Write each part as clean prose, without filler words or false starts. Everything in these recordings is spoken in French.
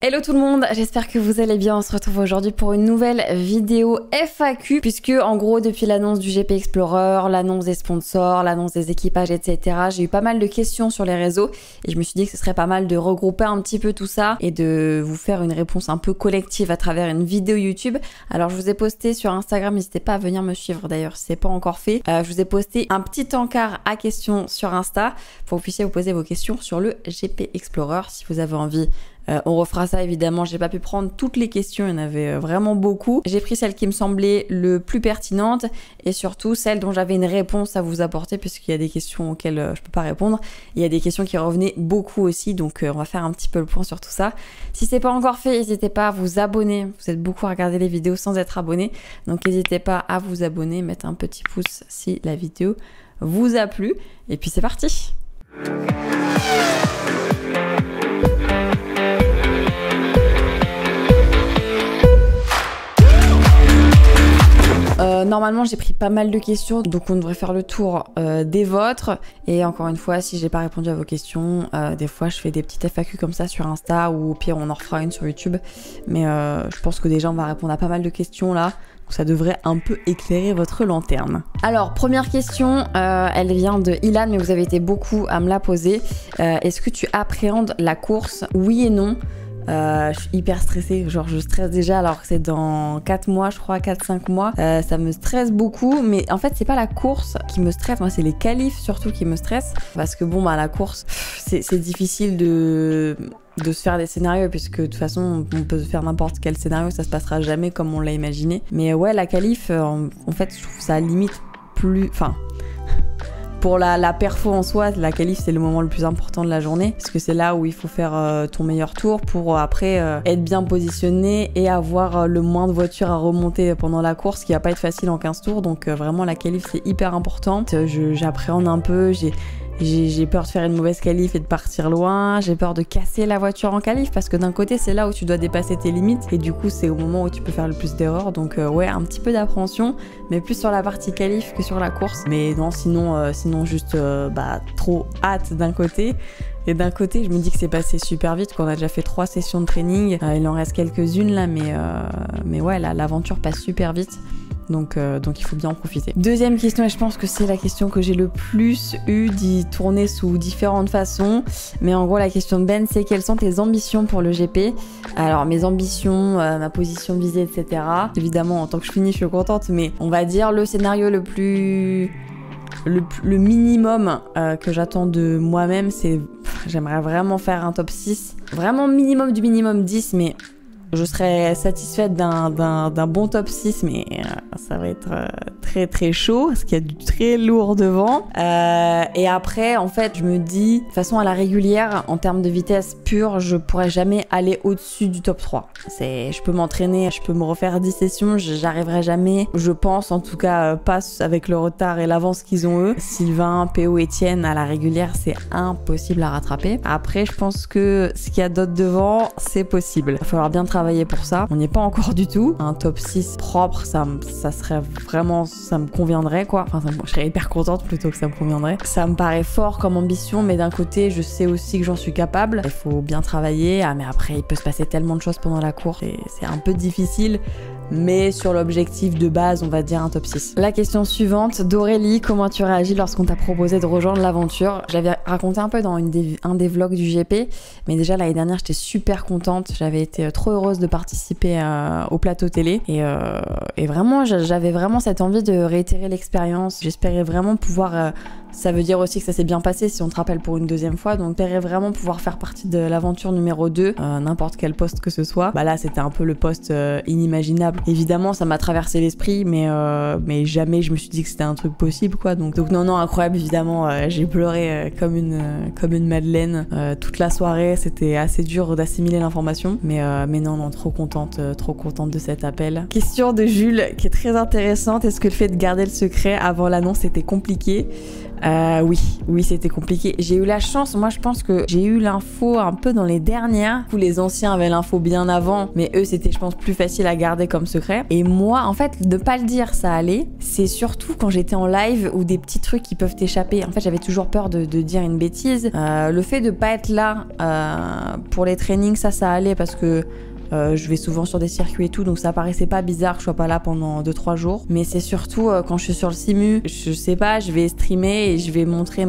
Hello tout le monde, j'espère que vous allez bien. On se retrouve aujourd'hui pour une nouvelle vidéo FAQ puisque en gros depuis l'annonce du GP Explorer, l'annonce des sponsors, l'annonce des équipages, etc. j'ai eu pas mal de questions sur les réseaux et je me suis dit que ce serait pas mal de regrouper un petit peu tout ça et de vous faire une réponse un peu collective à travers une vidéo YouTube. Alors je vous ai posté sur Instagram, n'hésitez pas à venir me suivre d'ailleurs si c'est pas encore fait. Je vous ai posté un petit encart à questions sur Insta pour que vous puissiez vous poser vos questions sur le GP Explorer si vous avez envie. On refera ça évidemment, j'ai pas pu prendre toutes les questions, il y en avait vraiment beaucoup. J'ai pris celle qui me semblait le plus pertinente et surtout celle dont j'avais une réponse à vous apporter puisqu'il y a des questions auxquelles je peux pas répondre. Il y a des questions qui revenaient beaucoup aussi, donc on va faire un petit peu le point sur tout ça. Si c'est pas encore fait, n'hésitez pas à vous abonner. Vous êtes beaucoup à regarder les vidéos sans être abonné, donc n'hésitez pas à vous abonner, mettre un petit pouce si la vidéo vous a plu. Et puis c'est parti. Normalement j'ai pris pas mal de questions, donc on devrait faire le tour des vôtres. Et encore une fois, si j'ai pas répondu à vos questions, des fois je fais des petites FAQ comme ça sur Insta ou au pire on en refera une sur YouTube. Mais je pense que déjà on va répondre à pas mal de questions là. Donc ça devrait un peu éclairer votre lanterne. Alors première question, elle vient de Ilan, mais vous avez été beaucoup à me la poser. Est-ce que tu appréhendes la course? Oui et non. Je suis hyper stressée, genre je stresse déjà alors que c'est dans 4 mois je crois, 4-5 mois. Ça me stresse beaucoup, mais en fait c'est pas la course qui me stresse, moi c'est les qualifs surtout qui me stressent. Parce que bon bah la course, c'est difficile de se faire des scénarios puisque de toute façon on peut faire n'importe quel scénario, ça se passera jamais comme on l'a imaginé. Mais ouais la qualif, en fait je trouve ça limite plus... Enfin... Pour la perfo en soi, la qualif c'est le moment le plus important de la journée parce que c'est là où il faut faire ton meilleur tour pour après être bien positionné et avoir le moins de voitures à remonter pendant la course qui va pas être facile en 15 tours. Donc vraiment la qualif c'est hyper important. J'appréhende un peu, j'ai peur de faire une mauvaise qualif et de partir loin, j'ai peur de casser la voiture en qualif parce que d'un côté c'est là où tu dois dépasser tes limites et du coup c'est au moment où tu peux faire le plus d'erreurs, donc ouais un petit peu d'appréhension mais plus sur la partie qualif que sur la course. Mais non sinon juste trop hâte d'un côté. Et d'un côté, je me dis que c'est passé super vite, qu'on a déjà fait 3 sessions de training. Il en reste quelques-unes là, mais ouais, l'aventure passe super vite. Donc il faut bien en profiter. Deuxième question, et je pense que c'est la question que j'ai le plus eu d'y tourner sous différentes façons. Mais en gros, la question de Ben, c'est quelles sont tes ambitions pour le GP? Alors, mes ambitions, ma position visée, etc. Évidemment, en tant que je finis, je suis contente, mais on va dire le scénario le minimum que j'attends de moi-même, c'est... J'aimerais vraiment faire un top 6. Vraiment minimum du minimum 10, mais... Je serais satisfaite d'un bon top 6, mais ça va être très très chaud, parce qu'il y a du très lourd devant. Et après, en fait, je me dis, de toute façon, à la régulière, en termes de vitesse pure, je pourrais jamais aller au-dessus du top 3. Je peux m'entraîner, je peux me refaire 10 sessions, j'arriverai jamais. Je pense, en tout cas, pas avec le retard et l'avance qu'ils ont eux. Sylvain, PO, Etienne, à la régulière, c'est impossible à rattraper. Après, je pense que ce qu'il y a d'autre devant, c'est possible. Il va falloir bien travailler pour ça. On n'y est pas encore du tout. Un top 6 propre, ça serait vraiment... Ça me conviendrait, quoi. Enfin, je serais hyper contente plutôt que ça me conviendrait. Ça me paraît fort comme ambition, mais d'un côté, je sais aussi que j'en suis capable. Il faut bien travailler. Ah, mais après, il peut se passer tellement de choses pendant la course. Et c'est un peu difficile. Mais sur l'objectif de base, on va dire un top 6. La question suivante d'Aurélie, comment tu réagis lorsqu'on t'a proposé de rejoindre l'aventure? J'avais raconté un peu dans un des vlogs du GP, mais déjà l'année dernière j'étais super contente, j'avais été trop heureuse de participer au plateau télé et vraiment j'avais vraiment cette envie de réitérer l'expérience. J'espérais vraiment pouvoir... ça veut dire aussi que ça s'est bien passé si on te rappelle pour une deuxième fois, donc j'espérais vraiment pouvoir faire partie de l'aventure numéro 2, n'importe quel poste que ce soit. Bah là c'était un peu le poste inimaginable. Évidemment ça m'a traversé l'esprit, mais jamais je me suis dit que c'était un truc possible, quoi. Donc non, incroyable, évidemment. J'ai pleuré comme une madeleine toute la soirée. C'était assez dur d'assimiler l'information, mais non, trop contente de cet appel. Question de Jules qui est très intéressante. Est-ce que le fait de garder le secret avant l'annonce était compliqué? Oui, c'était compliqué. J'ai eu la chance, moi je pense que j'ai eu l'info un peu dans les dernières, où les anciens avaient l'info bien avant, mais eux c'était je pense plus facile à garder comme secret. Et moi en fait, de pas le dire ça allait, c'est surtout quand j'étais en live ou des petits trucs qui peuvent t'échapper. En fait j'avais toujours peur de dire une bêtise. Le fait de pas être là pour les trainings, ça allait parce que je vais souvent sur des circuits et tout, donc ça paraissait pas bizarre que je sois pas là pendant 2-3 jours. Mais c'est surtout quand je suis sur le simu, je sais pas, je vais streamer et je vais montrer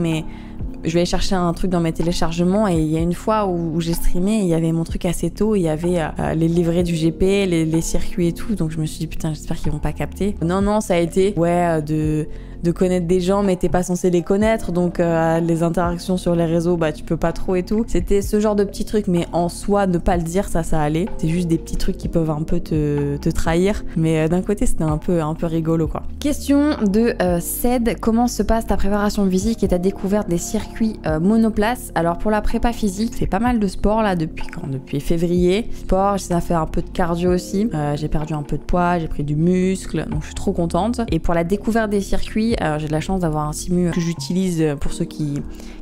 je vais aller chercher un truc dans mes téléchargements et il y a une fois où j'ai streamé, il y avait mon truc assez tôt, il y avait les livrets du GP, les circuits et tout, donc je me suis dit putain j'espère qu'ils vont pas capter. Non, ça a été de connaître des gens mais t'es pas censé les connaître, donc les interactions sur les réseaux bah tu peux pas trop et tout. C'était ce genre de petits trucs, mais en soi ne pas le dire ça allait. C'est juste des petits trucs qui peuvent un peu te trahir, mais d'un côté c'était un peu rigolo quoi. Question de Ced, comment se passe ta préparation physique et ta découverte des circuits monoplace? Alors pour la prépa physique, c'est pas mal de sport là depuis février. Sport, j'essaie de faire un peu de cardio aussi. J'ai perdu un peu de poids, j'ai pris du muscle, donc je suis trop contente. Et pour la découverte des circuits, j'ai de la chance d'avoir un simu que j'utilise pour ceux qui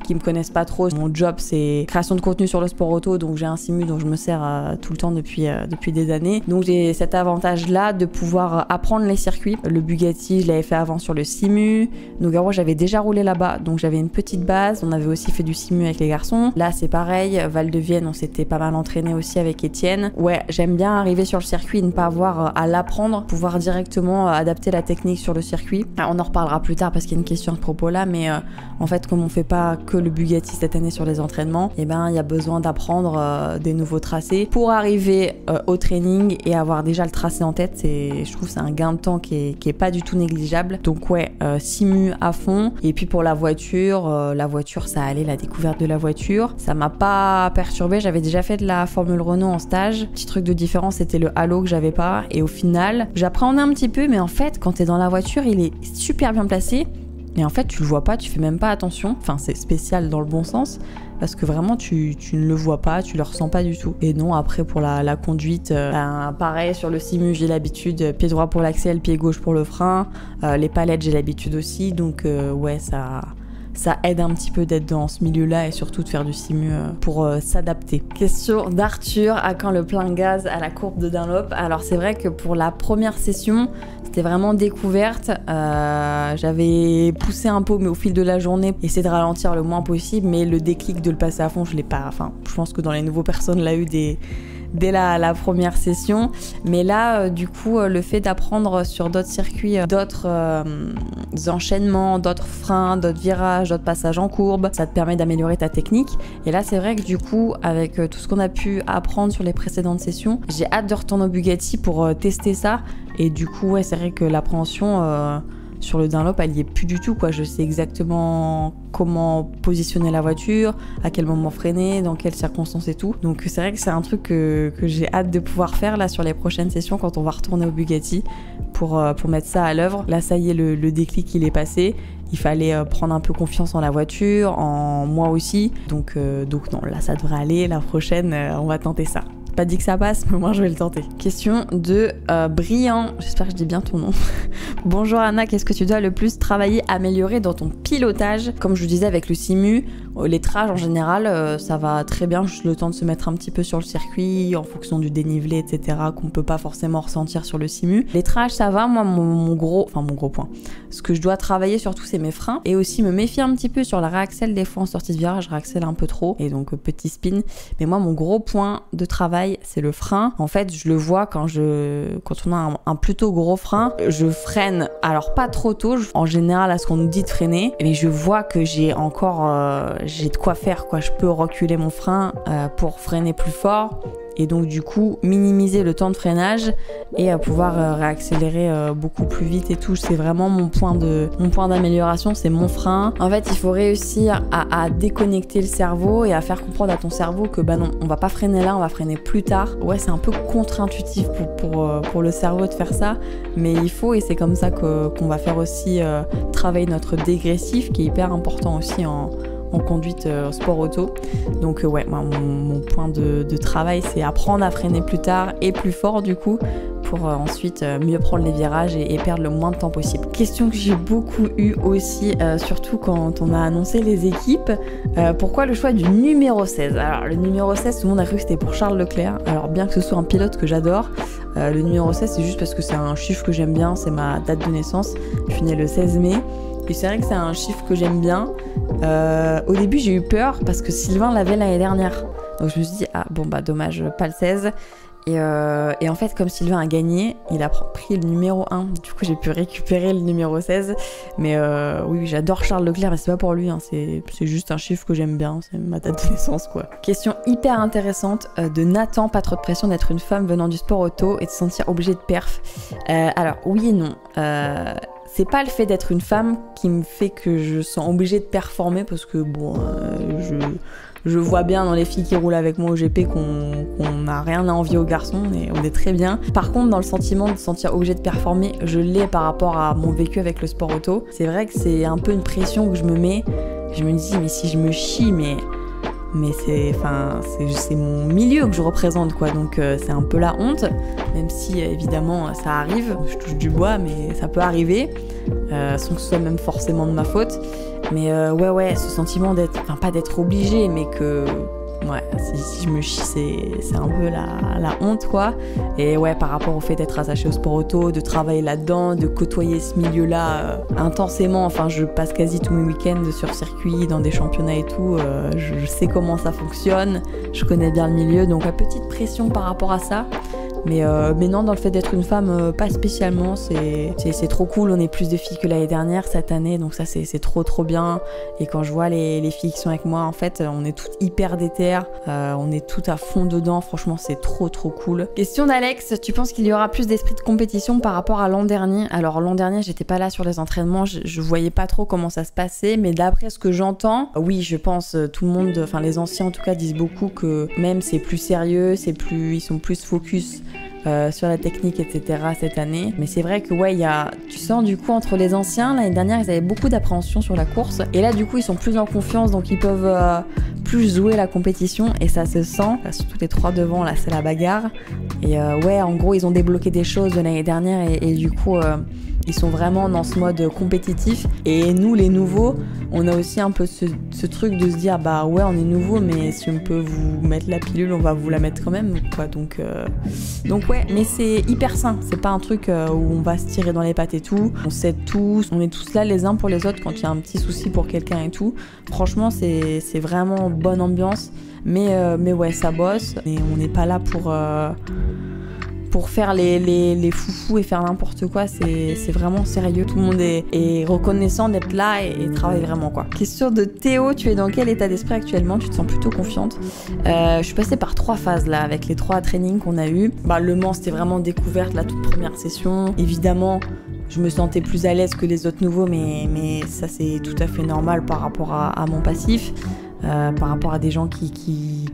me connaissent pas trop. Mon job c'est création de contenu sur le sport auto, donc j'ai un simu dont je me sers tout le temps depuis des années. Donc j'ai cet avantage là de pouvoir apprendre les circuits. Le Bugatti je l'avais fait avant sur le simu, donc moi j'avais déjà roulé là-bas, donc j'avais une petite base. On avait aussi fait du simu avec les garçons. Là c'est pareil, Val de Vienne on s'était pas mal entraîné aussi avec Étienne. Ouais, j'aime bien arriver sur le circuit et ne pas avoir à l'apprendre, pouvoir directement adapter la technique sur le circuit. On en reparlera plus tard parce qu'il y a une question à ce propos là, mais en fait comme on fait pas que le Bugatti cette année sur les entraînements, et ben il y a besoin d'apprendre des nouveaux tracés pour arriver au training et avoir déjà le tracé en tête. Je trouve c'est un gain de temps qui est pas du tout négligeable. Donc ouais, simu à fond. Et puis pour la voiture ça allait, la découverte de la voiture ça m'a pas perturbée. J'avais déjà fait de la Formule Renault en stage. Petit truc de différence, c'était le halo que j'avais pas, et au final j'appréhendais un petit peu, mais en fait quand t'es dans la voiture il est super bien placé. Et en fait, tu le vois pas, tu fais même pas attention. Enfin, c'est spécial dans le bon sens, parce que vraiment, tu ne le vois pas, tu le ressens pas du tout. Et non, après, pour la conduite, pareil, sur le simu, j'ai l'habitude, pied droit pour l'axel, pied gauche pour le frein. Les palettes, j'ai l'habitude aussi. Donc, ouais, ça aide un petit peu d'être dans ce milieu-là et surtout de faire du simu pour s'adapter. Question d'Arthur, à quand le plein gaz à la courbe de Dunlop? Alors c'est vrai que pour la première session, c'était vraiment découverte. J'avais poussé un peu, mais au fil de la journée, essayé de ralentir le moins possible, mais le déclic de le passer à fond, je l'ai pas. Enfin, je pense que dans les nouveaux personnes l'a eu dès la première session. Mais là, du coup, le fait d'apprendre sur d'autres circuits, d'autres enchaînements, d'autres freins, d'autres virages, d'autres passages en courbe, ça te permet d'améliorer ta technique. Et là, c'est vrai que du coup, avec tout ce qu'on a pu apprendre sur les précédentes sessions, j'ai hâte de retourner au Bugatti pour tester ça. Et du coup, ouais, c'est vrai que l'appréhension sur le Dunlop, elle y est plus du tout, quoi. Je sais exactement comment positionner la voiture, à quel moment freiner, dans quelles circonstances et tout. Donc c'est vrai que c'est un truc que j'ai hâte de pouvoir faire là sur les prochaines sessions quand on va retourner au Bugatti pour mettre ça à l'œuvre. Là, ça y est, le déclic il est passé. Il fallait prendre un peu confiance en la voiture, en moi aussi. Donc non, là ça devrait aller. La prochaine, on va tenter ça. Pas dit que ça passe, mais moi je vais le tenter. Question de Brian, j'espère que je dis bien ton nom. Bonjour Anna, qu'est-ce que tu dois le plus travailler, améliorer dans ton pilotage? Comme je vous disais avec le simu, les trages en général, ça va très bien, juste le temps de se mettre un petit peu sur le circuit en fonction du dénivelé, etc. qu'on peut pas forcément ressentir sur le simu. Les trages, ça va, moi mon gros point. Ce que je dois travailler surtout, c'est mes freins et aussi me méfier un petit peu sur la réaxel. Des fois en sortie de virage, je réaxelle un peu trop et donc petit spin. Mais moi, mon gros point de travail, c'est le frein. En fait, je le vois quand on a un plutôt gros frein, je freine, alors pas trop tôt, en général à ce qu'on nous dit de freiner, mais je vois que j'ai de quoi faire, quoi. Je peux reculer mon frein pour freiner plus fort. Et donc du coup minimiser le temps de freinage et pouvoir réaccélérer beaucoup plus vite et tout. C'est vraiment mon point d'amélioration, c'est mon frein. En fait, il faut réussir à déconnecter le cerveau et à faire comprendre à ton cerveau que bah non, on va pas freiner là, on va freiner plus tard. Ouais, c'est un peu contre-intuitif pour le cerveau de faire ça, mais il faut, et c'est comme ça qu'on va faire aussi travailler notre dégressif qui est hyper important aussi en conduite sport auto. Donc ouais, mon point de travail, c'est apprendre à freiner plus tard et plus fort du coup pour ensuite mieux prendre les virages et perdre le moins de temps possible. Question que j'ai beaucoup eue aussi, surtout quand on a annoncé les équipes, pourquoi le choix du numéro 16? Alors le numéro 16, tout le monde a cru que c'était pour Charles Leclerc, alors bien que ce soit un pilote que j'adore, le numéro 16 c'est juste parce que c'est un chiffre que j'aime bien, c'est ma date de naissance, je suis née le 16 mai, et c'est vrai que c'est un chiffre que j'aime bien. Au début j'ai eu peur parce que Sylvain l'avait l'année dernière, donc je me suis dit ah bon bah dommage, pas le 16. Et en fait, comme Sylvain a gagné, il a pris le numéro 1. Du coup, j'ai pu récupérer le numéro 16. Mais oui, j'adore Charles Leclerc, mais c'est pas pour lui. Hein. C'est juste un chiffre que j'aime bien. C'est ma date de naissance, quoi. Question hyper intéressante de Nathan. Pas trop de pression d'être une femme venant du sport auto et de se sentir obligée de perf. Alors, oui et non. C'est pas le fait d'être une femme qui me fait que je sens obligée de performer parce que, bon, je vois bien dans les filles qui roulent avec moi au GP qu'on n'a rien à envier aux garçons et on est très bien. Par contre, dans le sentiment de se sentir obligé de performer, je l'ai par rapport à mon vécu avec le sport auto. C'est vrai que c'est un peu une pression que je me mets. Je me dis, mais si je me chie, mais c'est mon milieu que je représente, quoi. Donc c'est un peu la honte, même si évidemment ça arrive. Je touche du bois, mais ça peut arriver, sans que ce soit même forcément de ma faute. Mais ouais, ce sentiment d'être, enfin pas d'être obligé, mais que ouais, si je me chie, c'est un peu la honte, quoi. Et ouais, par rapport au fait d'être attaché au sport auto, de travailler là-dedans, de côtoyer ce milieu-là intensément. Enfin, je passe quasi tous mes week-ends sur circuit, dans des championnats et tout. Je sais comment ça fonctionne, je connais bien le milieu, donc petite pression par rapport à ça. Mais non, dans le fait d'être une femme, pas spécialement, c'est trop cool. On est plus de filles que l'année dernière cette année, donc ça c'est trop bien. Et quand je vois les filles qui sont avec moi, en fait, on est toutes hyper déter, on est toutes à fond dedans, franchement c'est trop cool. Question d'Alex, tu penses qu'il y aura plus d'esprit de compétition par rapport à l'an dernier? Alors l'an dernier j'étais pas là sur les entraînements, je voyais pas trop comment ça se passait, mais d'après ce que j'entends, oui je pense, tout le monde, enfin les anciens en tout cas disent beaucoup que même c'est plus sérieux, ils sont plus focus sur la technique, etc. cette année. Mais c'est vrai que ouais, tu sens du coup entre les anciens, l'année dernière ils avaient beaucoup d'appréhension sur la course, et là du coup ils sont plus en confiance, donc ils peuvent plus jouer la compétition, et ça se sent, surtout les trois devant, là c'est la bagarre. Et ouais, en gros ils ont débloqué des choses de l'année dernière, et du coup ils sont vraiment dans ce mode compétitif. Et nous les nouveaux, on a aussi un peu ce truc de se dire bah ouais on est nouveau, mais si on peut vous mettre la pilule, on va vous la mettre quand même, quoi. Donc ouais, mais c'est hyper sain, c'est pas un truc où on va se tirer dans les pattes et tout. On s'aide tous, on est tous là les uns pour les autres quand il y a un petit souci pour quelqu'un et tout. Franchement c'est vraiment bonne ambiance, mais ouais ça bosse, et on n'est pas là pour faire les foufous et faire n'importe quoi. C'est vraiment sérieux, tout le monde est reconnaissant d'être là et travaille vraiment, quoi. Question de Théo, tu es dans quel état d'esprit actuellement? Tu te sens plutôt confiante? Je suis passée par 3 phases là, avec les 3 trainings qu'on a eu. Le Mans c'était vraiment découverte, la toute première session. Évidemment je me sentais plus à l'aise que les autres nouveaux, mais ça c'est tout à fait normal par rapport à mon passif, par rapport à des gens qui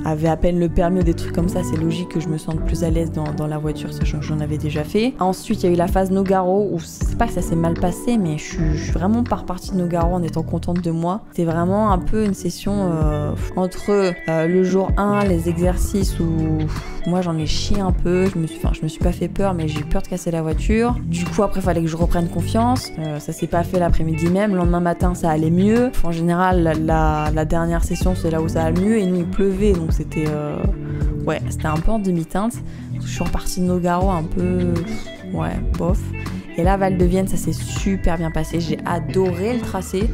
avaient à peine le permis ou des trucs comme ça. C'est logique que je me sente plus à l'aise dans la voiture, sachant que j'en avais déjà fait. Ensuite il y a eu la phase Nogaro, où c'est pas que ça s'est mal passé, mais je suis vraiment pas repartie de Nogaro en étant contente de moi. C'était vraiment un peu une session entre le jour 1, les exercices où moi j'en ai chié un peu, je me suis pas fait peur, mais j'ai eu peur de casser la voiture. Du coup après fallait que je reprenne confiance, ça s'est pas fait l'après-midi même. Le lendemain matin ça allait mieux. En général la dernière session c'est là où ça allait mieux, et nous il pleuvait, donc c'était c'était un peu en demi-teinte. Je suis repartie de Nogaro un peu ouais bof, et là Val de Vienne ça s'est super bien passé, j'ai adoré le tracé.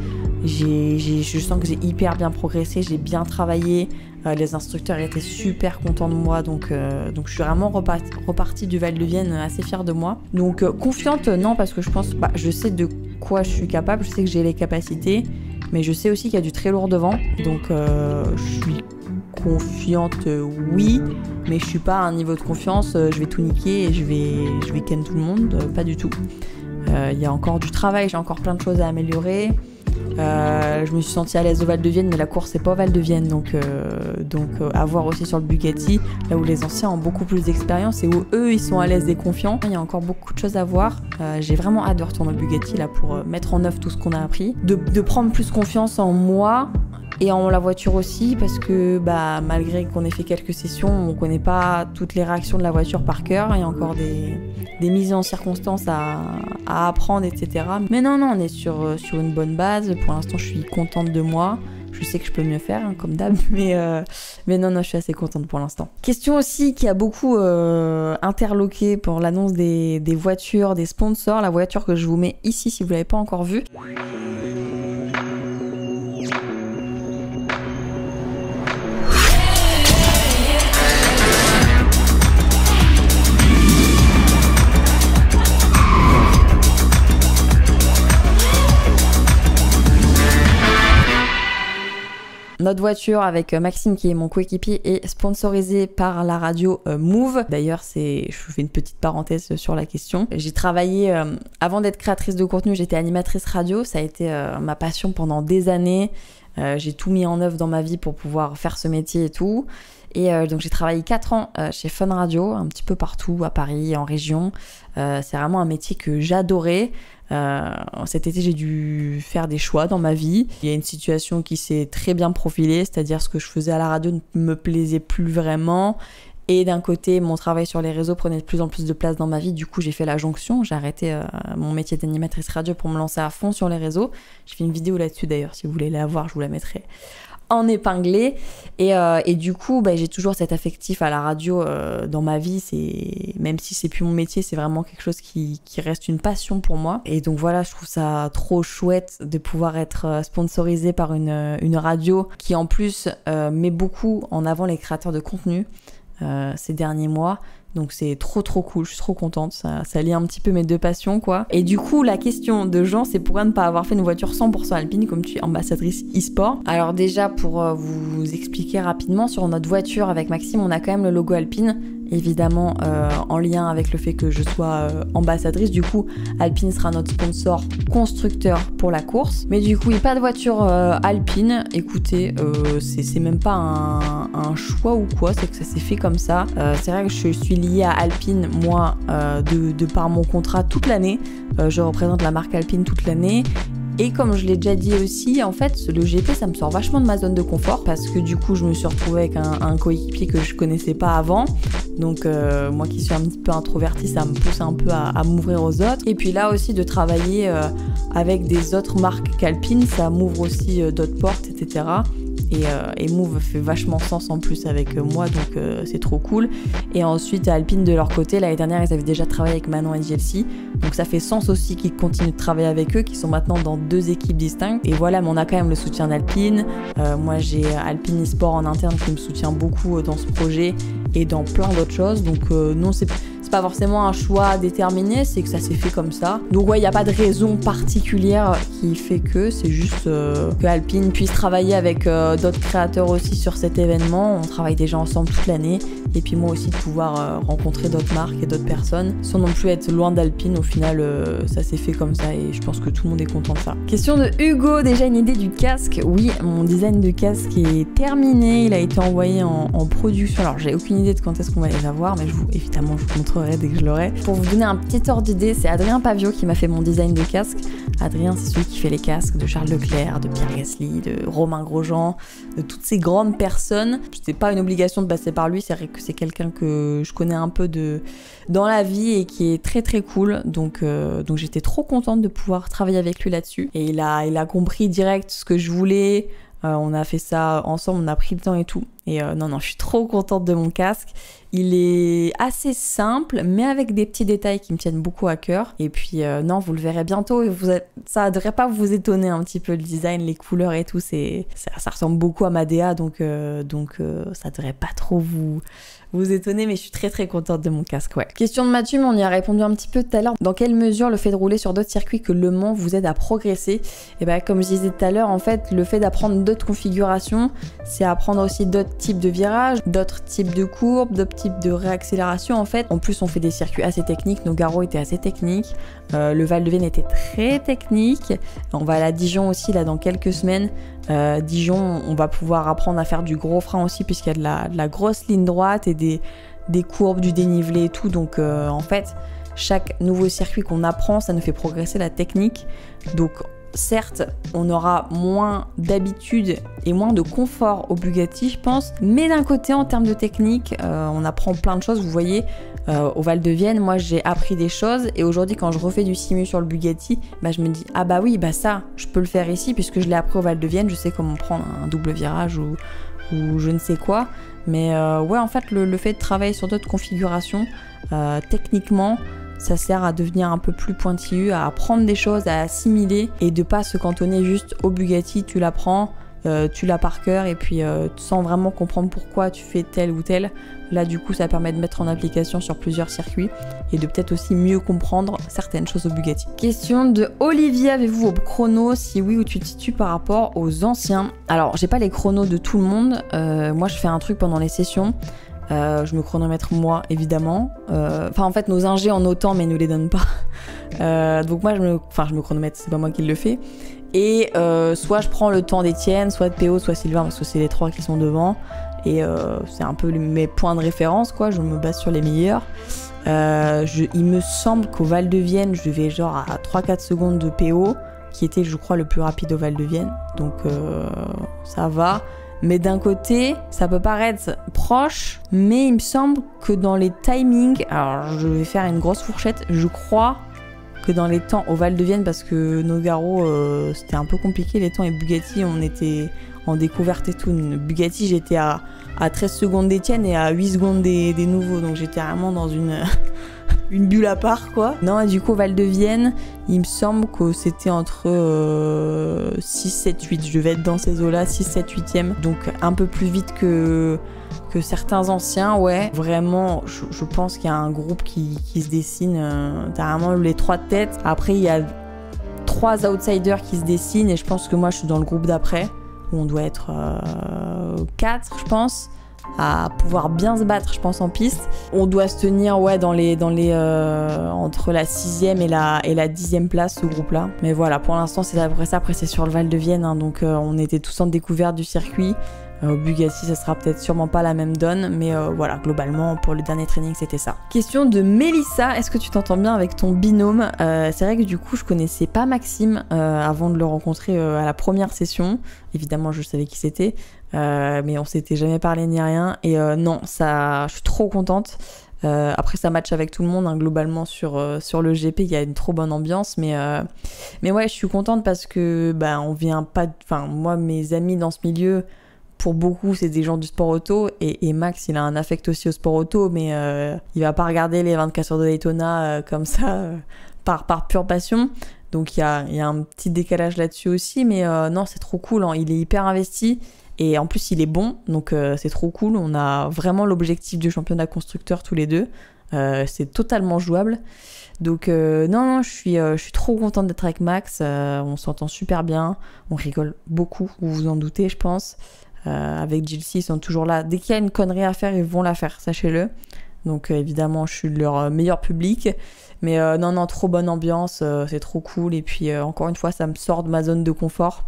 Je sens que j'ai hyper bien progressé, j'ai bien travaillé, les instructeurs étaient super contents de moi, donc je suis vraiment repartie du Val de Vienne assez fière de moi. Donc confiante non, parce que je pense, je sais de quoi je suis capable, je sais que j'ai les capacités, mais je sais aussi qu'il y a du très lourd devant, donc je suis confiante oui, mais je suis pas à un niveau de confiance je vais tout niquer et je vais ken tout le monde, pas du tout. Il y a encore du travail, j'ai encore plein de choses à améliorer. Je me suis sentie à l'aise au Val de Vienne, mais la course c'est pas au Val de Vienne, donc à voir aussi sur le Bugatti, là où les anciens ont beaucoup plus d'expérience et où eux ils sont à l'aise et confiants. Il y a encore beaucoup de choses à voir. J'ai vraiment hâte de retourner au Bugatti là pour mettre en œuvre tout ce qu'on a appris, de prendre plus confiance en moi Et en la voiture aussi, parce que malgré qu'on ait fait quelques sessions, on connaît pas toutes les réactions de la voiture par cœur. Il y a encore des mises en circonstance à apprendre, etc. Mais non, on est sur une bonne base. Pour l'instant, je suis contente de moi. Je sais que je peux mieux faire, hein, comme d'hab, mais non, je suis assez contente pour l'instant. Question aussi qui a beaucoup interloqué pour l'annonce des voitures, des sponsors, la voiture que je vous mets ici si vous l'avez pas encore vue. Notre voiture avec Maxime qui est mon coéquipier est sponsorisée par la radio Move. D'ailleurs, je fais une petite parenthèse sur la question. J'ai travaillé, avant d'être créatrice de contenu, j'étais animatrice radio. Ça a été ma passion pendant des années. J'ai tout mis en œuvre dans ma vie pour pouvoir faire ce métier et tout. Et donc j'ai travaillé 4 ans chez Fun Radio, un petit peu partout, à Paris, en région. C'est vraiment un métier que j'adorais. Cet été, j'ai dû faire des choix dans ma vie. Il y a une situation qui s'est très bien profilée, c'est-à-dire ce que je faisais à la radio ne me plaisait plus vraiment. Et d'un côté, mon travail sur les réseaux prenait de plus en plus de place dans ma vie. Du coup, j'ai fait la jonction. J'ai arrêté mon métier d'animatrice radio pour me lancer à fond sur les réseaux. J'ai fait une vidéo là-dessus d'ailleurs. Si vous voulez la voir, je vous la mettrai en épinglé. Et du coup, j'ai toujours cet affectif à la radio dans ma vie. Même si c'est plus mon métier, c'est vraiment quelque chose qui reste une passion pour moi. Et donc voilà, je trouve ça trop chouette de pouvoir être sponsorisé par une radio qui en plus met beaucoup en avant les créateurs de contenu ces derniers mois. Donc c'est trop cool, je suis trop contente, ça lie un petit peu mes deux passions quoi. Et du coup la question de Jean, c'est pourquoi ne pas avoir fait une voiture 100% alpine comme tu es ambassadrice e-sport. Alors déjà pour vous expliquer rapidement, sur notre voiture avec Maxime on a quand même le logo Alpine, évidemment en lien avec le fait que je sois ambassadrice. Du coup Alpine sera notre sponsor constructeur pour la course. Mais du coup il n'y a pas de voiture Alpine, écoutez c'est même pas un choix ou quoi, c'est que ça s'est fait comme ça. C'est vrai que je suis liée à Alpine moi de par mon contrat toute l'année. Je représente la marque Alpine toute l'année. Et comme je l'ai déjà dit aussi, en fait, le GP, ça me sort vachement de ma zone de confort parce que du coup, je me suis retrouvée avec un coéquipier que je connaissais pas avant. Donc, moi qui suis un petit peu introvertie, ça me pousse un peu à m'ouvrir aux autres. Et puis là aussi, de travailler avec des autres marques qu'Alpine, ça m'ouvre aussi d'autres portes, etc. Et Move fait vachement sens en plus avec moi, donc c'est trop cool. Et ensuite Alpine de leur côté, l'année dernière ils avaient déjà travaillé avec Manon et JLC, donc ça fait sens aussi qu'ils continuent de travailler avec eux, qui sont maintenant dans 2 équipes distinctes. Et voilà, mais on a quand même le soutien d'Alpine. Moi j'ai Alpine eSport en interne qui me soutient beaucoup dans ce projet et dans plein d'autres choses, donc non c'est pas forcément un choix déterminé, c'est que ça s'est fait comme ça. Donc ouais, il n'y a pas de raison particulière qui fait que, c'est juste que Alpine puisse travailler avec d'autres créateurs aussi sur cet événement. On travaille déjà ensemble toute l'année. Et puis moi aussi de pouvoir rencontrer d'autres marques et d'autres personnes sans non plus être loin d'Alpine. Au final, ça s'est fait comme ça et je pense que tout le monde est content de ça. Question de Hugo, déjà une idée du casque? Oui, mon design de casque est terminé. Il a été envoyé en production. Alors j'ai aucune idée de quand est-ce qu'on va les avoir, mais évidemment je vous montrerai dès que je l'aurai. Pour vous donner un petit ordre d'idée, c'est Adrien Pavio qui m'a fait mon design de casque. Adrien, c'est celui qui fait les casques de Charles Leclerc, de Pierre Gasly, de Romain Grosjean, de toutes ces grandes personnes. C'est pas une obligation de passer par lui, c'est vrai que c'est quelqu'un que je connais un peu dans la vie et qui est très cool. Donc j'étais trop contente de pouvoir travailler avec lui là-dessus. Et il a compris direct ce que je voulais. On a fait ça ensemble, on a pris le temps et tout. Et non, je suis trop contente de mon casque. Il est assez simple, mais avec des petits détails qui me tiennent beaucoup à cœur. Et puis, non, vous le verrez bientôt. Ça ne devrait pas vous étonner un petit peu, le design, les couleurs et tout. Ça ressemble beaucoup à ma DA, donc ça ne devrait pas trop vous étonner, mais je suis très contente de mon casque, ouais. Question de Mathieu, mais on y a répondu un petit peu tout à l'heure. Dans quelle mesure le fait de rouler sur d'autres circuits que Le Mans vous aide à progresser? Et comme je disais tout à l'heure, en fait, le fait d'apprendre d'autres configurations, c'est apprendre aussi d'autres types de virages, d'autres types de courbes, d'autres types de réaccélération, en fait. En plus, on fait des circuits assez techniques, nos garrots étaient assez techniques, le Val de Vienne était très technique. On va aller à Dijon aussi, là, dans quelques semaines. Dijon, on va pouvoir apprendre à faire du gros frein aussi, puisqu'il y a de la grosse ligne droite et des courbes, du dénivelé et tout. Donc en fait, chaque nouveau circuit qu'on apprend, ça nous fait progresser la technique. Donc certes, on aura moins d'habitude et moins de confort au Bugatti, je pense. Mais d'un côté, en termes de technique, on apprend plein de choses. Vous voyez, au Val de Vienne, moi, j'ai appris des choses. Et aujourd'hui, quand je refais du simu sur le Bugatti, bah, je me dis, ah bah oui, bah ça, je peux le faire ici puisque je l'ai appris au Val de Vienne. Je sais comment prendre un double virage ou je ne sais quoi. Mais ouais, en fait, le fait de travailler sur d'autres configurations, techniquement, ça sert à devenir un peu plus pointilleux, à apprendre des choses, à assimiler et de pas se cantonner juste au Bugatti, tu l'apprends, tu l'as par cœur et puis sans vraiment comprendre pourquoi tu fais tel ou tel. Là du coup ça permet de mettre en application sur plusieurs circuits et de peut-être aussi mieux comprendre certaines choses au Bugatti. Question de Olivier, avez-vous vos chronos? Si oui, où tu te situes par rapport aux anciens? Alors j'ai pas les chronos de tout le monde, moi je fais un truc pendant les sessions. Je me chronomètre moi évidemment. Enfin en fait nos ingés en autant mais nous les donnent pas. Donc moi je me chronomètre, c'est pas moi qui le fais. Et soit je prends le temps d'Étienne, soit de PO, soit Sylvain parce que c'est les trois qui sont devant. Et c'est un peu mes points de référence quoi, je me base sur les meilleurs. Il me semble qu'au Val de Vienne je vais genre à 3-4 secondes de PO, qui était je crois le plus rapide au Val de Vienne. Donc ça va. Mais d'un côté, ça peut paraître proche, mais il me semble que dans les timings, alors je vais faire une grosse fourchette, je crois que dans les temps au Val de Vienne, parce que Nogaro, c'était un peu compliqué les temps, et Bugatti, on était en découverte et tout. Bugatti, j'étais à 13 secondes d'Étienne et à 8 secondes des nouveaux, donc j'étais vraiment dans une bulle à part quoi. Non, et du coup au Val de Vienne, il me semble que c'était entre 6, 7, 8. Je vais être dans ces eaux-là, 6, 7, 8e. Donc un peu plus vite que certains anciens, ouais. Vraiment, je pense qu'il y a un groupe qui se dessine. T'as vraiment les 3 têtes. Après, il y a 3 outsiders qui se dessinent et je pense que moi je suis dans le groupe d'après, où on doit être 4, je pense, à pouvoir bien se battre, je pense, en piste. On doit se tenir, ouais, dans les entre la 6e et la 10e place, ce groupe-là. Mais voilà, pour l'instant, c'est à peu près ça. Après, c'est sur le Val de Vienne, hein, donc on était tous en découverte du circuit. Au Bugatti, ça sera peut-être sûrement pas la même donne, mais voilà, globalement, pour le dernier training, c'était ça. Question de Mélissa, est-ce que tu t'entends bien avec ton binôme? C'est vrai que du coup, je connaissais pas Maxime avant de le rencontrer à la première session. Évidemment, je savais qui c'était, mais on s'était jamais parlé ni rien. Et non, ça, je suis trop contente. Après, ça match avec tout le monde, hein, globalement, sur le GP, il y a une trop bonne ambiance, mais ouais, je suis contente parce que, bah, on vient pas... Enfin, moi, mes amis dans ce milieu... Pour beaucoup, c'est des gens du sport auto et Max, il a un affect aussi au sport auto, mais il va pas regarder les 24 heures de Daytona comme ça, par pure passion. Donc il y a un petit décalage là-dessus aussi, mais non, c'est trop cool, hein. Il est hyper investi et en plus il est bon, donc c'est trop cool. On a vraiment l'objectif du championnat constructeur tous les deux. C'est totalement jouable. Donc non, je suis trop contente d'être avec Max. On s'entend super bien, on rigole beaucoup, vous vous en doutez, je pense. Avec Gilles, ils sont toujours là. Dès qu'il y a une connerie à faire, ils vont la faire, sachez-le. Donc évidemment, je suis leur meilleur public. Mais non, trop bonne ambiance, c'est trop cool. Et puis encore une fois, ça me sort de ma zone de confort.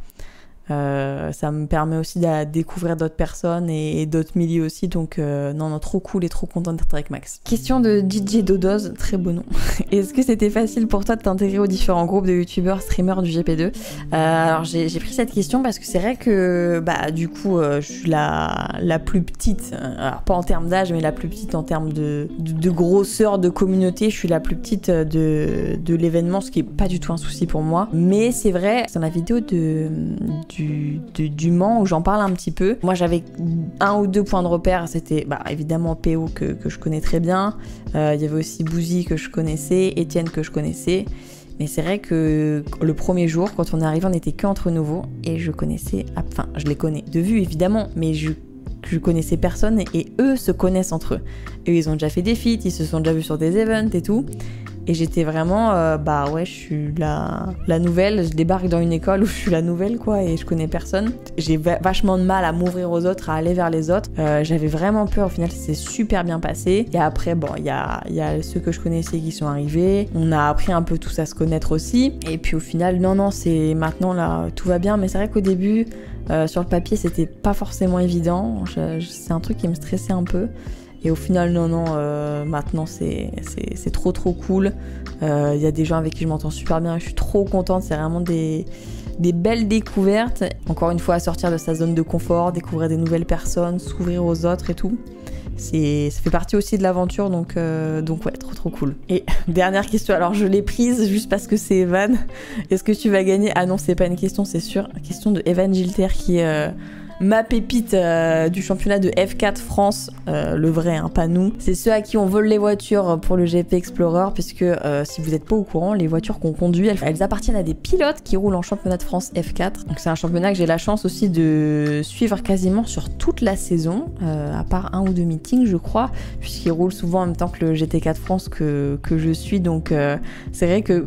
Ça me permet aussi de découvrir d'autres personnes et d'autres milieux aussi. Donc non, trop cool et trop contente d'être avec Max. Question de DJ Dodoz, très beau nom. Est-ce que c'était facile pour toi de t'intégrer aux différents groupes de youtubeurs, streamers du GP2? Alors j'ai pris cette question parce que c'est vrai que bah du coup je suis la plus petite, alors pas en termes d'âge mais la plus petite en termes de grosseur de communauté. Je suis la plus petite de l'événement, ce qui est pas du tout un souci pour moi. Mais c'est vrai, c'est la vidéo du Mans où j'en parle un petit peu. Moi j'avais 1 ou 2 points de repère, c'était bah, évidemment PO que je connais très bien, il y avait aussi Bouzy que je connaissais, Étienne que je connaissais, mais c'est vrai que le premier jour quand on est arrivé on était que entre nouveaux et je connaissais, enfin je les connais de vue évidemment, mais je connaissais personne et eux se connaissent entre eux. Eux ils ont déjà fait des feats, ils se sont déjà vus sur des events et tout. Et j'étais vraiment, bah ouais, je suis la nouvelle, je débarque dans une école où je suis la nouvelle, quoi, et je connais personne. J'ai vachement de mal à m'ouvrir aux autres, à aller vers les autres. J'avais vraiment peur, au final, ça s'est super bien passé. Et après, bon, il y a ceux que je connaissais qui sont arrivés. On a appris un peu tous à se connaître aussi. Et puis au final, non, c'est maintenant, là, tout va bien. Mais c'est vrai qu'au début, sur le papier, c'était pas forcément évident. C'est un truc qui me stressait un peu. Et au final, non, maintenant c'est trop cool. Il y a des gens avec qui je m'entends super bien, je suis trop contente, c'est vraiment des belles découvertes. Encore une fois, sortir de sa zone de confort, découvrir des nouvelles personnes, s'ouvrir aux autres et tout. Ça fait partie aussi de l'aventure, donc ouais, trop cool. Et dernière question, alors je l'ai prise juste parce que c'est Evan. Est-ce que tu vas gagner? Ah non, c'est pas une question, c'est sûr. Question de Evan Gilter qui est ma pépite du championnat de F4 France, le vrai, hein, pas nous. C'est ceux à qui on vole les voitures pour le GP Explorer, puisque si vous n'êtes pas au courant, les voitures qu'on conduit, elles appartiennent à des pilotes qui roulent en championnat de France F4. Donc c'est un championnat que j'ai la chance aussi de suivre quasiment sur toute la saison, à part 1 ou 2 meetings je crois, puisqu'ils roulent souvent en même temps que le GT4 France que je suis. Donc c'est vrai que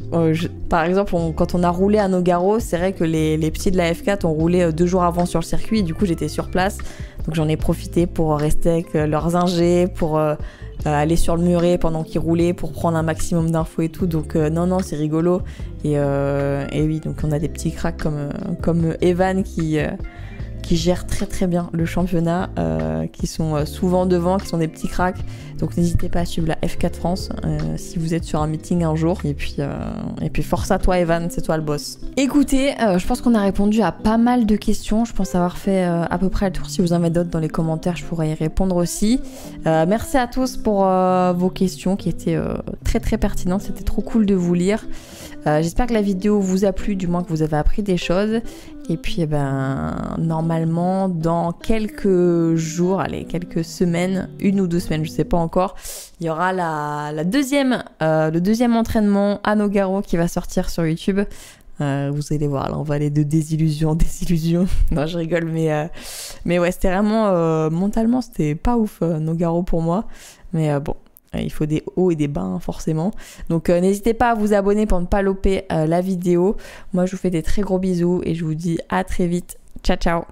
par exemple quand on a roulé à Nogaro, c'est vrai que les petits de la F4 ont roulé 2 jours avant sur le circuit, et du coup j'étais sur place, donc j'en ai profité pour rester avec leurs ingés, pour aller sur le muret pendant qu'ils roulaient, pour prendre un maximum d'infos et tout. Donc non, c'est rigolo. Et oui, donc on a des petits cracks comme Evan qui gèrent très bien le championnat, qui sont souvent devant, qui sont des petits cracks. Donc n'hésitez pas à suivre la F4 France si vous êtes sur un meeting un jour. Et puis force à toi Evan, c'est toi le boss. Écoutez, je pense qu'on a répondu à pas mal de questions. Je pense avoir fait à peu près le tour. Si vous en avez d'autres dans les commentaires, je pourrais y répondre aussi. Merci à tous pour vos questions qui étaient très pertinentes. C'était trop cool de vous lire. J'espère que la vidéo vous a plu, du moins que vous avez appris des choses. Et puis normalement dans quelques jours, allez, quelques semaines, 1 ou 2 semaines, je sais pas encore, il y aura le deuxième entraînement à Nogaro qui va sortir sur YouTube. Vous allez voir, là on va aller de désillusion en désillusion. Non, je rigole, mais ouais, c'était vraiment mentalement c'était pas ouf Nogaro pour moi, mais bon. Il faut des hauts et des bas, hein, forcément. Donc n'hésitez pas à vous abonner pour ne pas louper la vidéo. Moi je vous fais des très gros bisous et je vous dis à très vite. Ciao ciao.